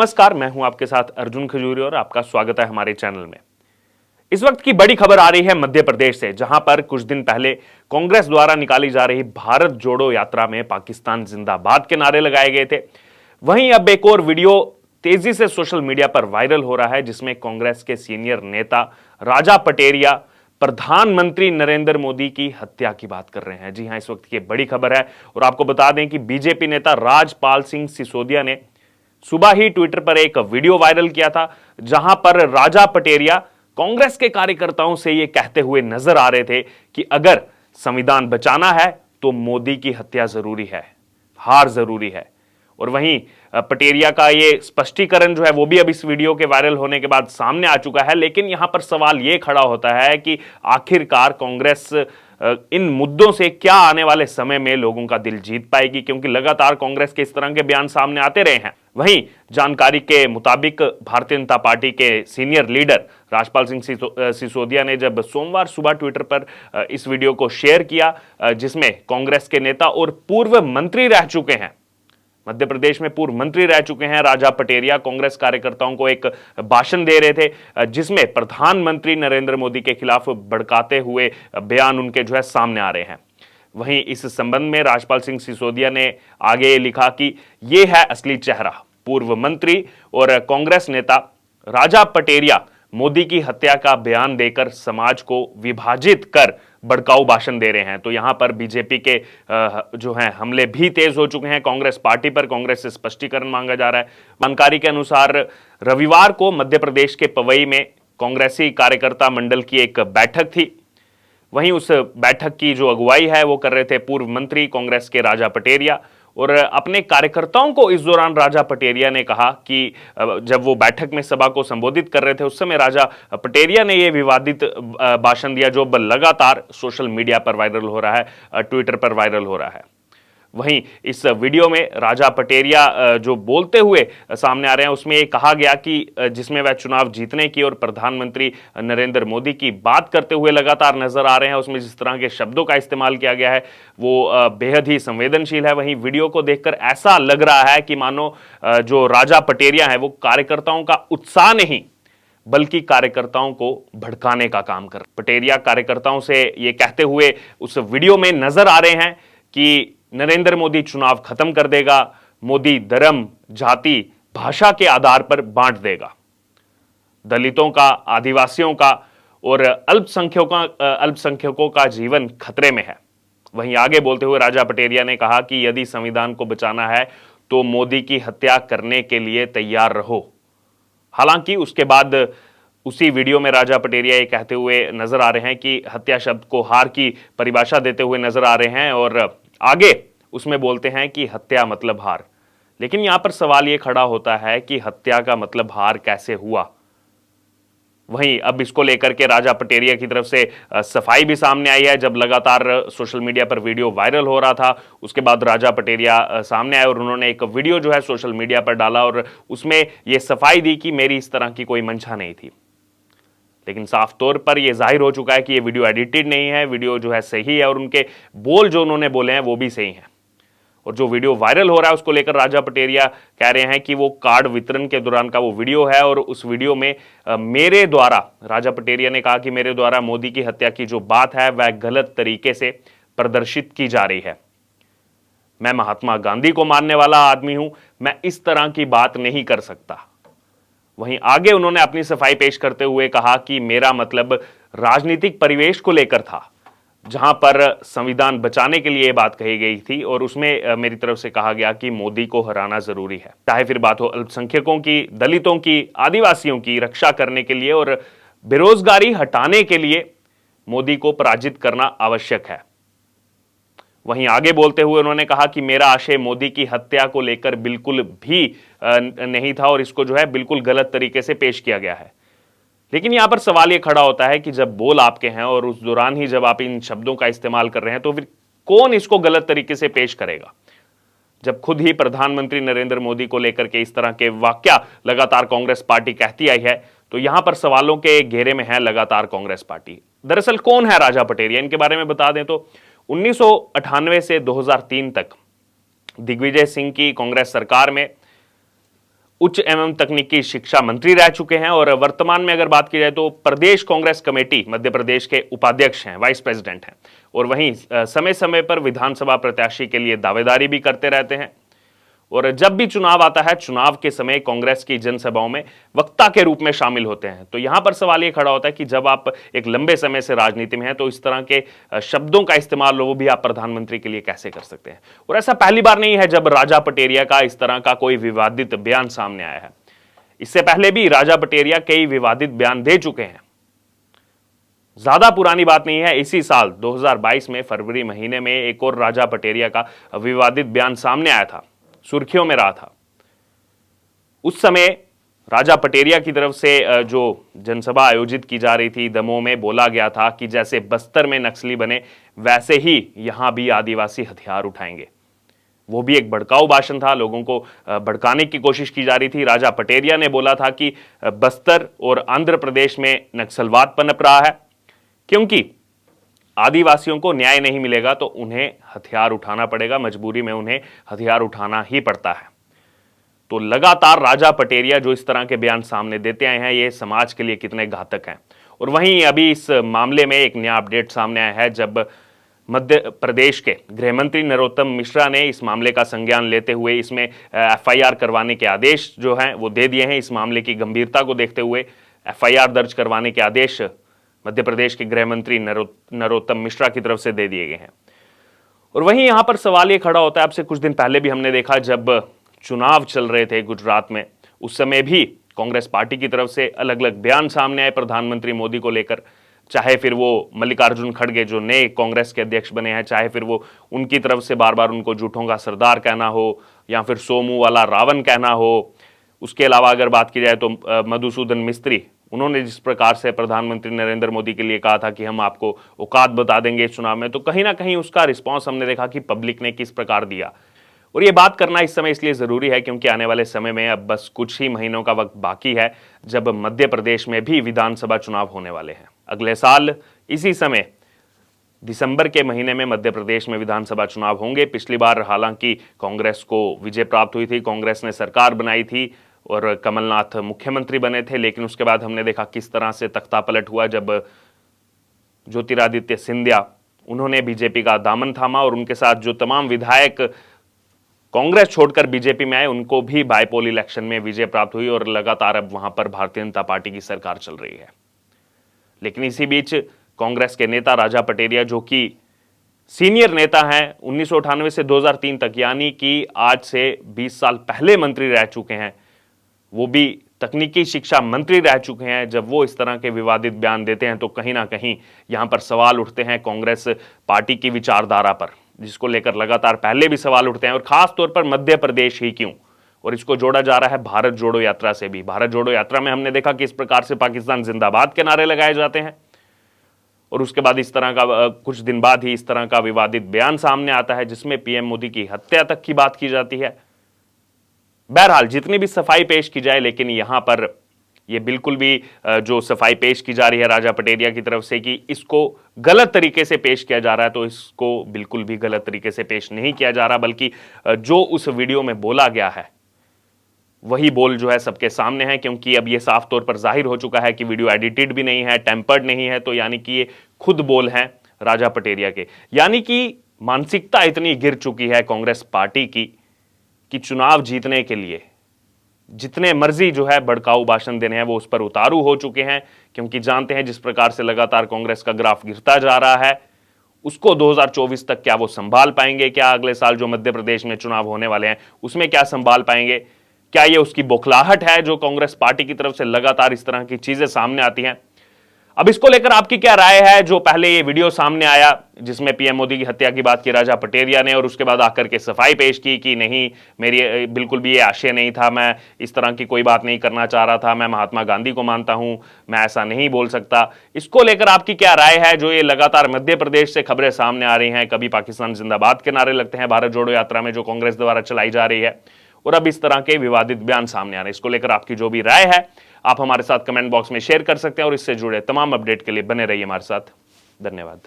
नमस्कार, मैं हूं आपके साथ अर्जुन खजूरी और आपका स्वागत है हमारे चैनल में। इस वक्त की बड़ी खबर आ रही है मध्य प्रदेश से, जहां पर कुछ दिन पहले कांग्रेस द्वारा निकाली जा रही भारत जोड़ो यात्रा में पाकिस्तान जिंदाबाद के नारे लगाए गए थे। वहीं अब एक और वीडियो तेजी से सोशल मीडिया पर वायरल हो रहा है, जिसमें कांग्रेस के सीनियर नेता राजा पटेरिया प्रधानमंत्री नरेंद्र मोदी की हत्या की बात कर रहे हैं। जी हां, इस वक्त की बड़ी खबर है और आपको बता दें कि बीजेपी नेता राजपाल सिंह सिसोदिया ने सुबह ही ट्विटर पर एक वीडियो वायरल किया था, जहां पर राजा पटेरिया कांग्रेस के कार्यकर्ताओं से यह कहते हुए नजर आ रहे थे कि अगर संविधान बचाना है तो मोदी की हत्या जरूरी है, हार जरूरी है। और वहीं पटेरिया का ये स्पष्टीकरण जो है वो भी अब इस वीडियो के वायरल होने के बाद सामने आ चुका है। लेकिन यहां पर सवाल ये खड़ा होता है कि आखिरकार कांग्रेस इन मुद्दों से क्या आने वाले समय में लोगों का दिल जीत पाएगी, क्योंकि लगातार कांग्रेस के इस तरह के बयान सामने आते रहे हैं। वहीं जानकारी के मुताबिक भारतीय जनता पार्टी के सीनियर लीडर राजपाल सिंह सिसोदिया ने जब सोमवार सुबह ट्विटर पर इस वीडियो को शेयर किया, जिसमें कांग्रेस के नेता और पूर्व मंत्री रह चुके हैं, मध्य प्रदेश में पूर्व मंत्री रह चुके हैं राजा पटेरिया, कांग्रेस कार्यकर्ताओं को एक भाषण दे रहे थे, जिसमें प्रधानमंत्री नरेंद्र मोदी के खिलाफ भड़काते हुए बयान उनके जो है सामने आ रहे हैं। वहीं इस संबंध में राजपाल सिंह सिसोदिया ने आगे लिखा कि यह है असली चेहरा, पूर्व मंत्री और कांग्रेस नेता राजा पटेरिया मोदी की हत्या का बयान देकर समाज को विभाजित कर भड़काऊ भाषण दे रहे हैं। तो यहां पर बीजेपी के जो हैं हमले भी तेज हो चुके हैं कांग्रेस पार्टी पर। कांग्रेस से स्पष्टीकरण मांगा जा रहा है। जानकारी के अनुसार रविवार को मध्य प्रदेश के पवई में कांग्रेसी कार्यकर्ता मंडल की एक बैठक थी। वहीं उस बैठक की जो अगुवाई है वो कर रहे थे पूर्व मंत्री कांग्रेस के राजा पटेरिया। और अपने कार्यकर्ताओं को इस दौरान राजा पटेरिया ने कहा कि जब वो बैठक में सभा को संबोधित कर रहे थे, उस समय राजा पटेरिया ने यह विवादित भाषण दिया, जो लगातार सोशल मीडिया पर वायरल हो रहा है, ट्विटर पर वायरल हो रहा है। वहीं इस वीडियो में राजा पटेरिया जो बोलते हुए सामने आ रहे हैं, उसमें ये कहा गया कि जिसमें वह चुनाव जीतने की और प्रधानमंत्री नरेंद्र मोदी की बात करते हुए लगातार नजर आ रहे हैं, उसमें जिस तरह के शब्दों का इस्तेमाल किया गया है वो बेहद ही संवेदनशील है। वहीं वीडियो को देखकर ऐसा लग रहा है कि मानो जो राजा पटेरिया है वो कार्यकर्ताओं का उत्साह नहीं बल्कि कार्यकर्ताओं को भड़काने का काम कर। पटेरिया कार्यकर्ताओं से ये कहते हुए उस वीडियो में नजर आ रहे हैं कि नरेंद्र मोदी चुनाव खत्म कर देगा, मोदी धर्म, जाति, भाषा के आधार पर बांट देगा, दलितों का, आदिवासियों का और अल्पसंख्यकों का जीवन खतरे में है। वहीं आगे बोलते हुए राजा पटेरिया ने कहा कि यदि संविधान को बचाना है तो मोदी की हत्या करने के लिए तैयार रहो। हालांकि उसके बाद उसी वीडियो में राजा पटेरिया ये कहते हुए नजर आ रहे हैं कि हत्या शब्द को हार की परिभाषा देते हुए नजर आ रहे हैं और आगे उसमें बोलते हैं कि हत्या मतलब हार। लेकिन यहां पर सवाल यह खड़ा होता है कि हत्या का मतलब हार कैसे हुआ। वहीं अब इसको लेकर के राजा पटेरिया की तरफ से सफाई भी सामने आई है। जब लगातार सोशल मीडिया पर वीडियो वायरल हो रहा था, उसके बाद राजा पटेरिया सामने आए और उन्होंने एक वीडियो जो है सोशल मीडिया पर डाला और उसमें यह सफाई दी कि मेरी इस तरह की कोई मंशा नहीं थी। लेकिन साफ तौर पर यह जाहिर हो चुका है कि यह वीडियो एडिटेड नहीं है, वीडियो जो है सही है और उनके बोल जो उन्होंने बोले हैं वो भी सही हैं। और जो वीडियो वायरल हो रहा है उसको लेकर राजा पटेरिया कह रहे हैं कि वो कार्ड वितरण के दौरान का वो वीडियो है और उस वीडियो में मेरे द्वारा, राजा पटेरिया ने कहा कि मेरे द्वारा मोदी की हत्या की जो बात है वह गलत तरीके से प्रदर्शित की जा रही है। मैं महात्मा गांधी को मानने वाला आदमी हूं, मैं इस तरह की बात नहीं कर सकता। वहीं आगे उन्होंने अपनी सफाई पेश करते हुए कहा कि मेरा मतलब राजनीतिक परिवेश को लेकर था, जहां पर संविधान बचाने के लिए बात कही गई थी और उसमें मेरी तरफ से कहा गया कि मोदी को हराना जरूरी है, चाहे फिर बात हो अल्पसंख्यकों की, दलितों की, आदिवासियों की रक्षा करने के लिए और बेरोजगारी हटाने के लिए मोदी को पराजित करना आवश्यक है। वहीं आगे बोलते हुए उन्होंने कहा कि मेरा आशय मोदी की हत्या को लेकर बिल्कुल भी नहीं था और इसको जो है बिल्कुल गलत तरीके से पेश किया गया है। लेकिन यहां पर सवाल यह खड़ा होता है कि जब बोल आपके हैं और उस दौरान ही जब आप इन शब्दों का इस्तेमाल कर रहे हैं तो फिर कौन इसको गलत तरीके से पेश करेगा। जब खुद ही प्रधानमंत्री नरेंद्र मोदी को लेकर के इस तरह के वाक्या लगातार कांग्रेस पार्टी कहती आई है, तो यहां पर सवालों के घेरे में है लगातार कांग्रेस पार्टी। दरअसल कौन है राजा पटेरिया, इनके बारे में बता दें तो 1998 से 2003 तक दिग्विजय सिंह की कांग्रेस सरकार में उच्च एवं तकनीकी शिक्षा मंत्री रह चुके हैं और वर्तमान में अगर बात की जाए तो प्रदेश कांग्रेस कमेटी मध्य प्रदेश के उपाध्यक्ष हैं, वाइस प्रेसिडेंट हैं। और वहीं समय समय पर विधानसभा प्रत्याशी के लिए दावेदारी भी करते रहते हैं। और जब भी चुनाव आता है, चुनाव के समय कांग्रेस की जनसभाओं में वक्ता के रूप में शामिल होते हैं। तो यहां पर सवाल ये खड़ा होता है कि जब आप एक लंबे समय से राजनीति में हैं तो इस तरह के शब्दों का इस्तेमाल वो भी आप प्रधानमंत्री के लिए कैसे कर सकते हैं। और ऐसा पहली बार नहीं है जब राजा पटेरिया का इस तरह का कोई विवादित बयान सामने आया है। इससे पहले भी राजा पटेरिया कई विवादित बयान दे चुके हैं। ज्यादा पुरानी बात नहीं है, इसी साल 2022 में फरवरी महीने में एक और राजा पटेरिया का विवादित बयान सामने आया था, सुर्खियों में रहा था। उस समय राजा पटेरिया की तरफ से जो जनसभा आयोजित की जा रही थी दमोह में, बोला गया था कि जैसे बस्तर में नक्सली बने वैसे ही यहां भी आदिवासी हथियार उठाएंगे। वो भी एक भड़काऊ भाषण था, लोगों को भड़काने की कोशिश की जा रही थी। राजा पटेरिया ने बोला था कि बस्तर और आंध्र प्रदेश में नक्सलवाद पनप रहा है, क्योंकि आदिवासियों को न्याय नहीं मिलेगा तो उन्हें हथियार उठाना पड़ेगा, मजबूरी में उन्हें हथियार उठाना ही पड़ता है। तो लगातार राजा पटेरिया जो इस तरह के बयान सामने देते आए हैं, ये समाज के लिए कितने घातक हैं। और वहीं अभी इस मामले में एक नया अपडेट सामने आया है, जब मध्य प्रदेश के गृह मंत्री नरोत्तम मिश्रा ने इस मामले का संज्ञान लेते हुए इसमें एफआईआर करवाने के आदेश जो हैं वो दे दिए हैं। इस मामले की गंभीरता को देखते हुए एफआईआर दर्ज करवाने के आदेश मध्य प्रदेश के गृह मंत्री नरोत्तम मिश्रा की तरफ से दे दिए गए हैं। और वहीं यहां पर सवाल यह खड़ा होता है, आपसे कुछ दिन पहले भी हमने देखा जब चुनाव चल रहे थे गुजरात में, उस समय भी कांग्रेस पार्टी की तरफ से अलग अलग बयान सामने आए प्रधानमंत्री मोदी को लेकर। चाहे फिर वो मल्लिकार्जुन खड़गे जो नए कांग्रेस के अध्यक्ष बने हैं, चाहे फिर वो उनकी तरफ से बार बार उनको झूठों का सरदार कहना हो या फिर सोमू वाला रावण कहना हो। उसके अलावा अगर बात की जाए तो मधुसूदन मिस्त्री, उन्होंने जिस प्रकार से प्रधानमंत्री नरेंद्र मोदी के लिए कहा था कि हम आपको औकात बता देंगे इस चुनाव में, तो कहीं ना कहीं उसका रिस्पांस हमने देखा कि पब्लिक ने किस प्रकार दिया। और ये बात करना इस समय इसलिए जरूरी है क्योंकि आने वाले समय में अब बस कुछ ही महीनों का वक्त बाकी है जब मध्य प्रदेश में भी विधानसभा चुनाव होने वाले हैं। अगले साल इसी समय दिसंबर के महीने में मध्य प्रदेश में विधानसभा चुनाव होंगे। पिछली बार हालांकि कांग्रेस को विजय प्राप्त हुई थी, कांग्रेस ने सरकार बनाई थी और कमलनाथ मुख्यमंत्री बने थे, लेकिन उसके बाद हमने देखा किस तरह से तख्ता पलट हुआ जब ज्योतिरादित्य सिंधिया उन्होंने बीजेपी का दामन थामा और उनके साथ जो तमाम विधायक कांग्रेस छोड़कर बीजेपी में आए उनको भी बाईपोल इलेक्शन में विजय प्राप्त हुई और लगातार अब वहां पर भारतीय जनता पार्टी की सरकार चल रही है। लेकिन इसी बीच कांग्रेस के नेता राजा पटेरिया जो कि सीनियर नेता हैं, 1998 से 2003 तक, यानी कि आज से 20 साल पहले मंत्री रह चुके हैं, वो भी तकनीकी शिक्षा मंत्री रह चुके हैं। जब वो इस तरह के विवादित बयान देते हैं तो कहीं ना कहीं यहां पर सवाल उठते हैं कांग्रेस पार्टी की विचारधारा पर, जिसको लेकर लगातार पहले भी सवाल उठते हैं और खास तौर पर मध्य प्रदेश ही क्यों। और इसको जोड़ा जा रहा है भारत जोड़ो यात्रा से भी। भारत जोड़ो यात्रा में हमने देखा कि इस प्रकार से पाकिस्तान जिंदाबाद के नारे लगाए जाते हैं और उसके बाद इस तरह का कुछ दिन बाद ही इस तरह का विवादित बयान सामने आता है जिसमें पीएम मोदी की हत्या तक की बात की जाती है। बहरहाल जितनी भी सफाई पेश की जाए, लेकिन यहां पर यह बिल्कुल भी जो सफाई पेश की जा रही है राजा पटेरिया की तरफ से कि इसको गलत तरीके से पेश किया जा रहा है, तो इसको बिल्कुल भी गलत तरीके से पेश नहीं किया जा रहा, बल्कि जो उस वीडियो में बोला गया है वही बोल जो है सबके सामने है। क्योंकि अब यह साफ तौर पर जाहिर हो चुका है कि वीडियो एडिटेड भी नहीं है, टेम्पर्ड नहीं है, तो यानी कि ये खुद बोल हैं राजा पटेरिया के। यानी कि मानसिकता इतनी गिर चुकी है कांग्रेस पार्टी की कि चुनाव जीतने के लिए जितने मर्जी जो है भड़काऊ भाषण देने हैं वो उस पर उतारू हो चुके हैं, क्योंकि जानते हैं जिस प्रकार से लगातार कांग्रेस का ग्राफ गिरता जा रहा है उसको 2024 तक क्या वो संभाल पाएंगे, क्या अगले साल जो मध्य प्रदेश में चुनाव होने वाले हैं उसमें क्या संभाल पाएंगे, क्या ये उसकी बौखलाहट है जो कांग्रेस पार्टी की तरफ से लगातार इस तरह की चीजें सामने आती हैं। अब इसको लेकर आपकी क्या राय है? जो पहले ये वीडियो सामने आया जिसमें पीएम मोदी की हत्या की बात की राजा पटेरिया ने और उसके बाद आकर के सफाई पेश की कि नहीं, मेरी बिल्कुल भी ये आशय नहीं था, मैं इस तरह की कोई बात नहीं करना चाह रहा था, मैं महात्मा गांधी को मानता हूं, मैं ऐसा नहीं बोल सकता। इसको लेकर आपकी क्या राय है? जो ये लगातार मध्य प्रदेश से खबरें सामने आ रही हैं, कभी पाकिस्तान जिंदाबाद के नारे लगते हैं भारत जोड़ो यात्रा में जो कांग्रेस द्वारा चलाई जा रही है, और अब इस तरह के विवादित बयान सामने आ रहे हैं। इसको लेकर आपकी जो भी राय है आप हमारे साथ कमेंट बॉक्स में शेयर कर सकते हैं और इससे जुड़े तमाम अपडेट के लिए बने रहिए हमारे साथ। धन्यवाद।